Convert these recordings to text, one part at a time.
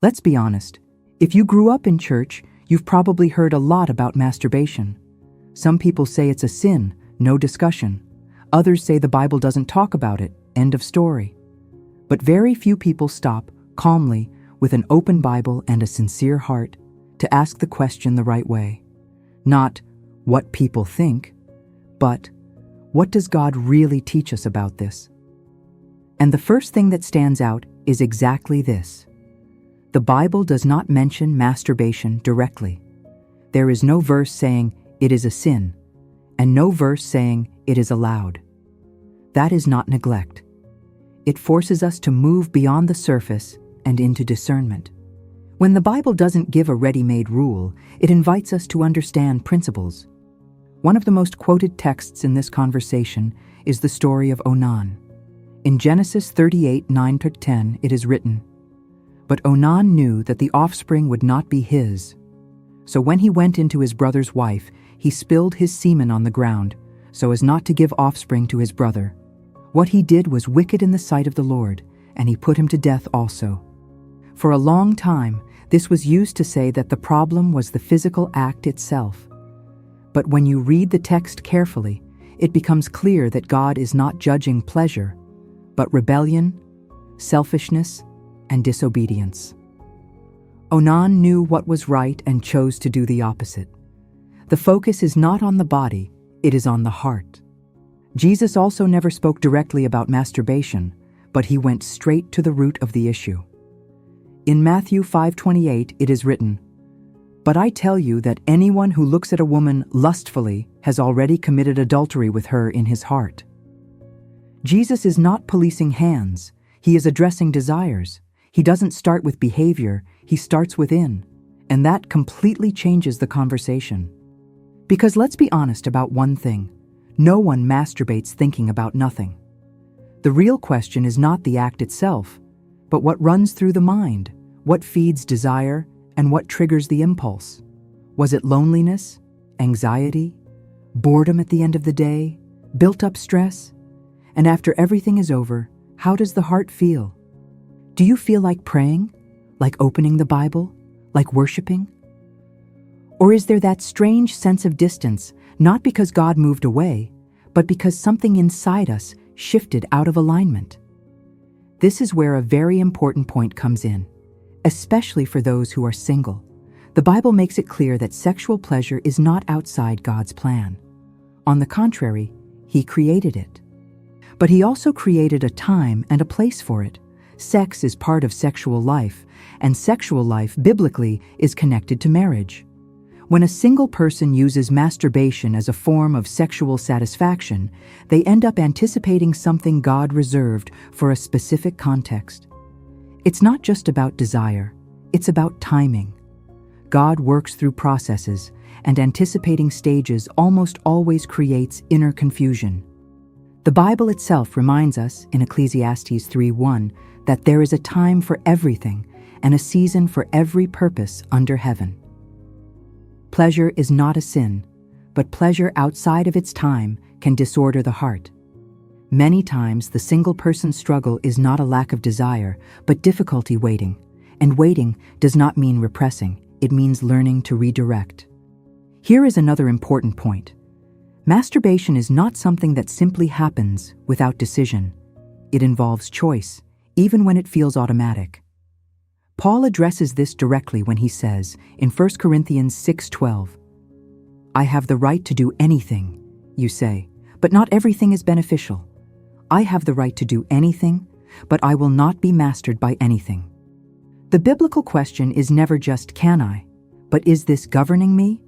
Let's be honest. If you grew up in church, you've probably heard a lot about masturbation. Some people say it's a sin, no discussion. Others say the Bible doesn't talk about it, end of story. But very few people stop, calmly, with an open Bible and a sincere heart, to ask the question the right way. Not, what people think, but, what does God really teach us about this? And the first thing that stands out is exactly this. The Bible does not mention masturbation directly. There is no verse saying it is a sin, and no verse saying it is allowed. That is not neglect. It forces us to move beyond the surface and into discernment. When the Bible doesn't give a ready-made rule, it invites us to understand principles. One of the most quoted texts in this conversation is the story of Onan. In Genesis 38:9-10, it is written, "But Onan knew that the offspring would not be his. So when he went into his brother's wife, he spilled his semen on the ground, so as not to give offspring to his brother. What he did was wicked in the sight of the Lord, and he put him to death also." For a long time, this was used to say that the problem was the physical act itself. But when you read the text carefully, it becomes clear that God is not judging pleasure, but rebellion, selfishness, and disobedience. Onan knew what was right and chose to do the opposite. The focus is not on the body, it is on the heart. Jesus also never spoke directly about masturbation, but he went straight to the root of the issue. In Matthew 5:28, it is written, "But I tell you that anyone who looks at a woman lustfully has already committed adultery with her in his heart." Jesus is not policing hands, he is addressing desires. He doesn't start with behavior, he starts within, and that completely changes the conversation. Because let's be honest about one thing, no one masturbates thinking about nothing. The real question is not the act itself, but what runs through the mind, what feeds desire, and what triggers the impulse. Was it loneliness, anxiety, boredom at the end of the day, built-up stress? And after everything is over, how does the heart feel? Do you feel like praying, like opening the Bible, like worshiping? Or is there that strange sense of distance, not because God moved away, but because something inside us shifted out of alignment? This is where a very important point comes in, especially for those who are single. The Bible makes it clear that sexual pleasure is not outside God's plan. On the contrary, He created it. But He also created a time and a place for it. Sex is part of sexual life, and sexual life, biblically, is connected to marriage. When a single person uses masturbation as a form of sexual satisfaction, they end up anticipating something God reserved for a specific context. It's not just about desire, it's about timing. God works through processes, and anticipating stages almost always creates inner confusion. The Bible itself reminds us in Ecclesiastes 3:1 that there is a time for everything and a season for every purpose under heaven. Pleasure is not a sin, but pleasure outside of its time can disorder the heart. Many times the single person's struggle is not a lack of desire, but difficulty waiting. And waiting does not mean repressing, it means learning to redirect. Here is another important point. Masturbation is not something that simply happens without decision. It involves choice, even when it feels automatic. Paul addresses this directly when he says in 1 Corinthians 6:12, "I have the right to do anything, you say, but not everything is beneficial. I have the right to do anything, but I will not be mastered by anything." The biblical question is never just can I, but is this governing me?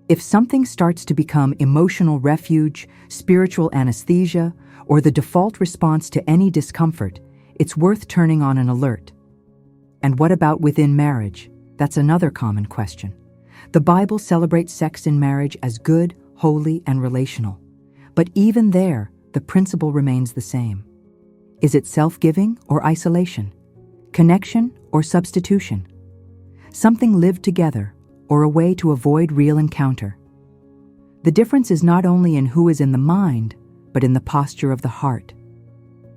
If something starts to become emotional refuge, spiritual anesthesia, or the default response to any discomfort, it's worth turning on an alert. And what about within marriage? That's another common question. The Bible celebrates sex in marriage as good, holy, and relational. But even there, the principle remains the same. Is it self-giving or isolation? Connection or substitution? Something lived together or a way to avoid real encounter? The difference is not only in who is in the mind, but in the posture of the heart.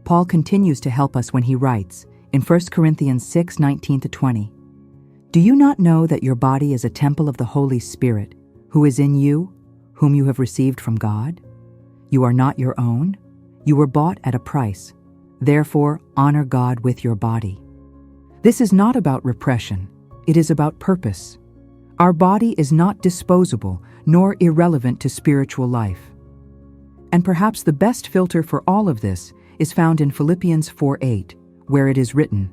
Paul continues to help us when he writes, in 1 Corinthians 6:19-20, Do you not know that your body is a temple of the Holy Spirit, who is in you, whom you have received from God? You are not your own. You were bought at a price. Therefore, honor God with your body. This is not about repression. It is about purpose. Our body is not disposable nor irrelevant to spiritual life. And perhaps the best filter for all of this is found in Philippians 4:8, where it is written,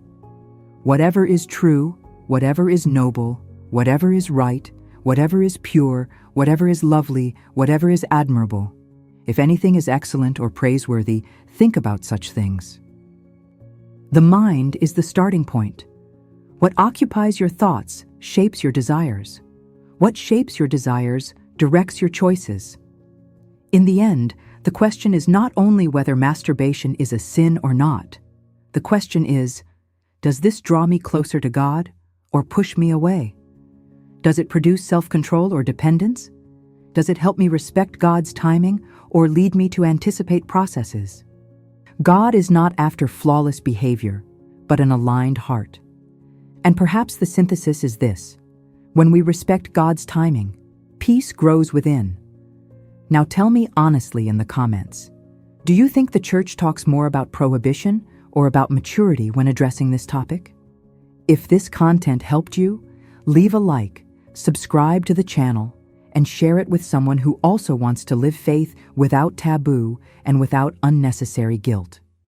"Whatever is true, whatever is noble, whatever is right, whatever is pure, whatever is lovely, whatever is admirable, if anything is excellent or praiseworthy, think about such things." The mind is the starting point. What occupies your thoughts shapes your desires. What shapes your desires directs your choices. In the end, the question is not only whether masturbation is a sin or not. The question is, does this draw me closer to God or push me away? Does it produce self-control or dependence? Does it help me respect God's timing or lead me to anticipate processes? God is not after flawless behavior, but an aligned heart. And perhaps the synthesis is this: when we respect God's timing, peace grows within. Now tell me honestly in the comments, do you think the church talks more about prohibition or about maturity when addressing this topic? If this content helped you, leave a like, subscribe to the channel, and share it with someone who also wants to live faith without taboo and without unnecessary guilt.